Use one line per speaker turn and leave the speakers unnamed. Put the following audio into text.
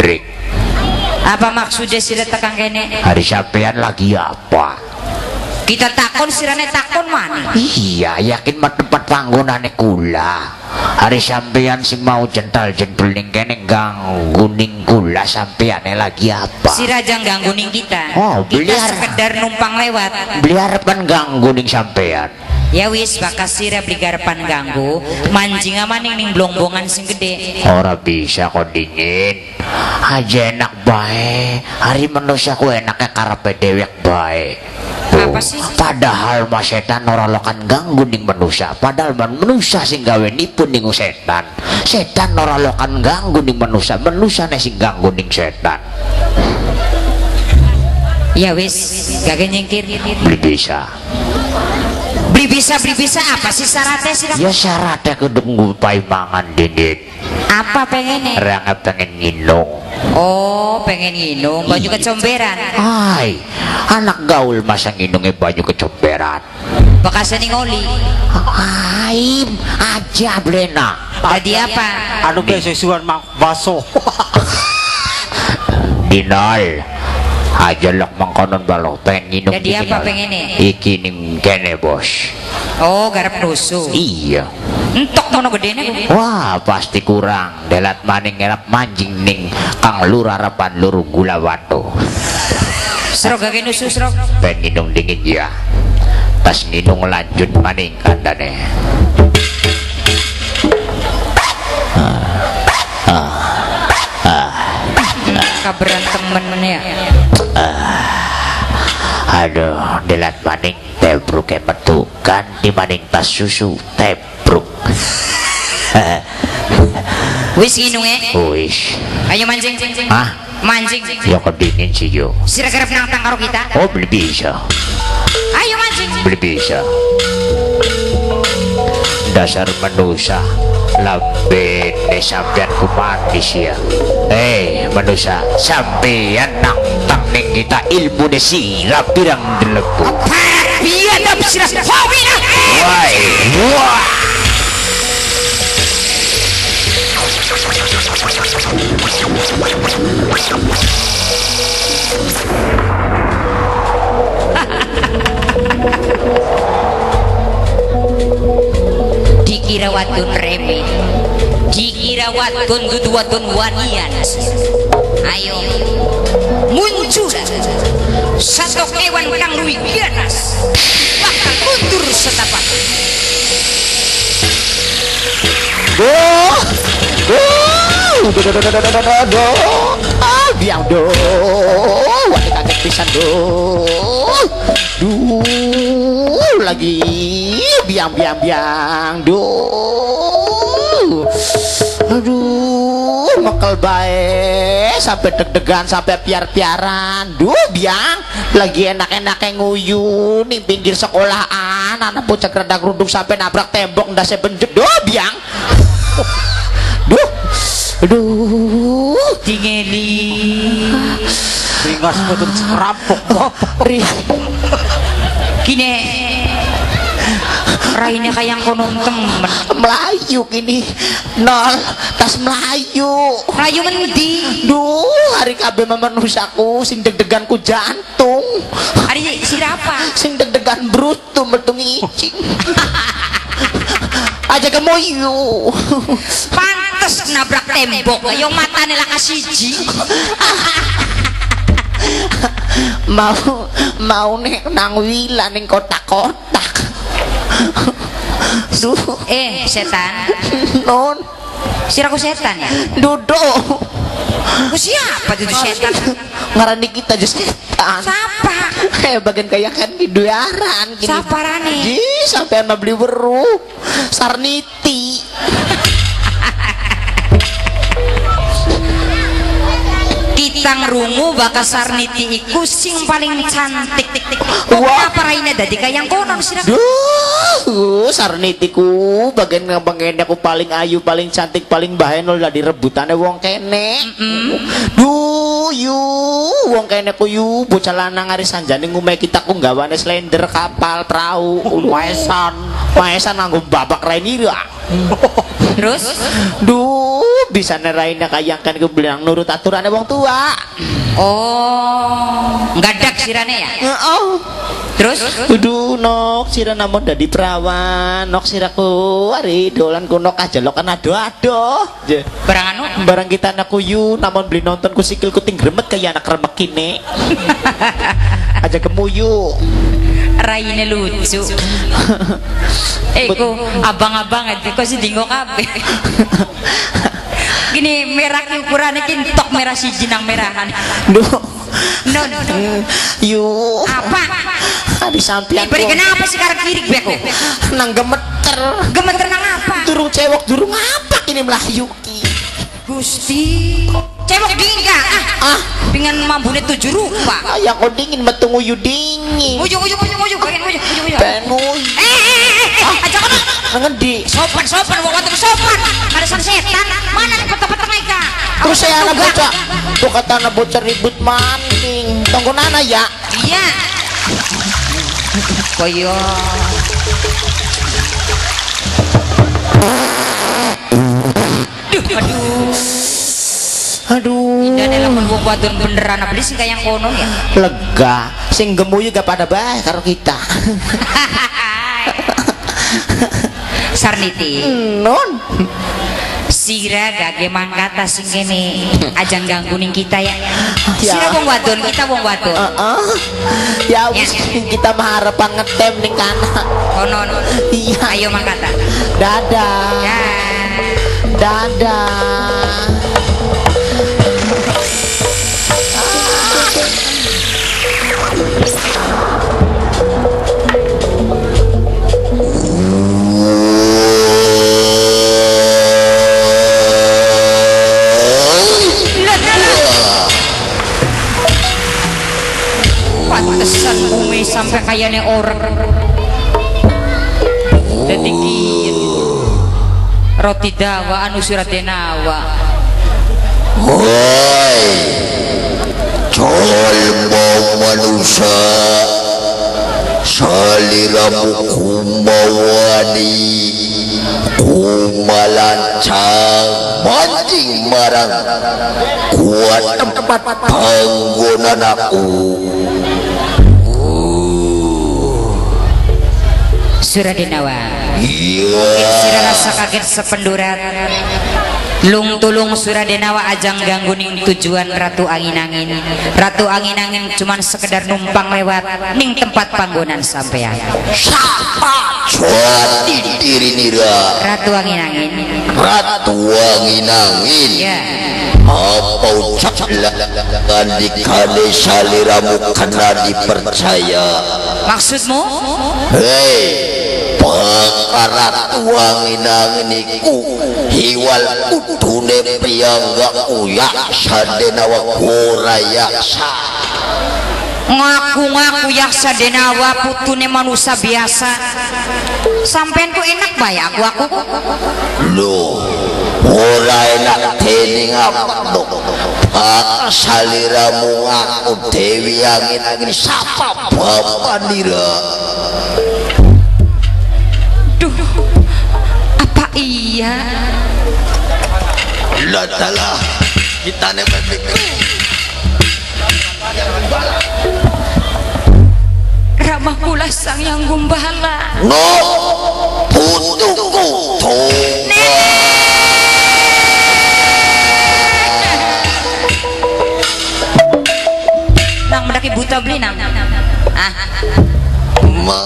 Hendrik.
Apa maksudnya sira tekan kene?
Hari sampean lagi apa?
Kita takon sirane takon mana?
Iya, yakin mah tempat panggonane kula. Hari sampean sing mau jental-jentul ning kene ganggu ning kula, sampeane lagi apa?
Sira jang ganggu ning kita.
Oh,
kita sekedar numpang lewat.
Beli harapan ganggu ning sampean.
Ya wis bakas sira beli garepan ganggu, mancing amaning ning blongbongan sing gede.
Ora bisa kok dingin. Aja enak bae. Hari manusia ku enaknya karepe dewek bae.
Apa sih?
Padahal mas setan ora lokan ganggu ning manusia. Padahal manusia sing gawe nipu ning setan. Setan ora lokan ganggu ning manusia. Manusia sing ganggu ning setan.
Ya wis, gak nyingkir.
Beli bisa.
Beli bisa apa sih syaratnya sih?
Ya syaratnya kudu ngupai mangan dingin.
Apa pengennya?
Rangga pengen nginung.
Oh, pengen nginung baju kecomberan.
Hai, anak gaul masa nginungnya baju kecomberan.
Bekasnya ning oli.
Hai, aja Blena.
Tadi apa?
Anu besesuan mak baso.
Dinal. Aja lok mangkonon balok pengen nginung.
Jadi apa pengennya?
Iki ning kene bos.
Oh, garap nusu.
Iya.
Entok mono gedene.
Wah, pasti kurang. Delat maning ngelap manjing ning Kang Lur harapan lur gula watu.
Serok gak nusu serok.
Pengen nginung dingin ya. Pas nginung lanjut maning kandane.
Kabaran temen ya.
Aduh, delat maning tebruk metu ganti maning tas susu tebruk.
Wis nginunge.
Wis.
Ayo mancing.
Ah,
Mancing.
ya kedingin sih yo.
Sira garap nang tang karo kita.
Oh, beli bisa.
Ayo mancing.
Beli bisa. Dasar manusia lambe sampean ku manis ya. Manusia sampean nang tang ning kita ilmu de sirap pirang delebu.
Biadab sira hobina.
Wah.
Dikira wadon reme, dikira wadon dudu wadon wanian. Ayo muncul satu kewan kang luwih ganas bakal mundur setapak.
Biang do, wani kaget pisan do. Lagi biang do. Aduh, mekel bae sampai deg-degan sampai piar-piaran. Biang lagi enak-enaknya nguyu nih pinggir sekolahan, anak bocah gerdak rundung sampai nabrak tembok ndase benjet. Biang. Aduh,
Tingeli
Ringas betul rampok.
kini raine kayang konon temen
Melayu gini nol tas Melayu
mendi.
Hari kabeh manusiaku sing deg-deganku jantung,
Hari siapa?
sing deg-degan brutu metu ngicing. Aja gemoyu.
Pantes nabrak tembok ayo matane lah kasiji.
mau nih nang wila ning kotak-kotak.
Setan
Non
siraku setan ya.
duduk
Ku siapa itu setan?
ngarani kita aja setan.
Siapa?
Bagian kayak kan di duaran gini.
Siapa rane?
Sampai anak beli weru Sarniti.
Titang rungu bakal Sarniti iku sing paling cantik. Apa raine dadi kayang konon siraku?
Sarnitiku bagian ngabangen aku paling ayu, paling cantik, paling bahenol dari rebutannya wong kene. Wong kene ku yu bocah lanang ari sanjane ngume kita ku nggawane slender kapal perahu maesan nganggo babak raini.
Terus?
bisa neraina kayangkan ku bilang nurut aturan wong tua.
Oh, ngadak sirane ya.
Oh.
Terus?
Kudu nok sira namun dadi perawan, nok siraku ari dolan ku nok aja lo kan ado-ado.
Barang anu
Barang kita anak kuyu namun beli nonton ku sikilku ting gremet kayak anak remek kini. Aja kemuyu.
raine lucu. Ku abang-abang aja kok si dingo kabeh. Gini merah ukurannya kintok merah si jinang merahan. No.
Yuk.
Apa?
Di samping.
Beri kenapa sih karek kirik beko?
Nang gemeter.
Gemeter nang apa?
Durung cewek durung apa kini melayu ki.
Gusti. Cewek dingin gak? Dengan mambune 7 rupa.
Ayah kau dingin metu nguyu dingin.
Nguyu. Bagian nguyu.
Penguy.
Aja kan.
Ngendi.
Sopan. Waktu sopan. Ada setan. Mana nih petang-petang Eka?
Terus saya anak bocah. Tuh kata anak bocah ribut maning. Tunggu nana ya.
Iya. Koyo.
Aduh.
Indah dalam wong wadon beneran beli sing kaya kono ya.
Lega. Sing gemuyu gak pada bae karo kita.
Sarniti.
Non.
Sira gage mangkata sing kene ajang ganggu ning kita ya. Sira wong wadon, kita wong wadon.
Ya wis kita mengharapkan ngetem ning kana.
Kono.
Iya.
Ayo mangkata.
Dadah.
Ya.
Dadah.
Pantesan bumi sampai kayaknya orang detik roti dawa anu surat denawa.
Hoi colmo manusia saliramu kumawani kumalancang mancing marang kuat tempat panggonan aku.
Suradenawa.
Iya.
Sira rasa kaget sependurat. Lung tulung Suradenawa ajang ganggu ning tujuan Ratu Angin-Angin. Ratu Angin-Angin cuman sekedar numpang lewat ning tempat panggonan sampean.
Siapa cuati diri nira
Ratu Angin-Angin.
Ratu Angin-Angin.
Ya.
Apa ucapan dikali saliramu karena dipercaya?
Maksudmu?
Hei, perkara Angin-Angin iku hiwal kudune piyangga yaksa denawa kura yaksa.
Ngaku-ngaku yaksa denawa putune manusia biasa. Sampean ku enak bae aku.
Loh, ora enak dening apa to? Pak saliramu aku Dewi Angin-Angin sapa bapak nira?
Duh, apa iya?
Ladalah kita nepetiku.
Ramah kula sang yang gumbala.
No, putuku toba.
Nang mendaki buta beli nang.
Ma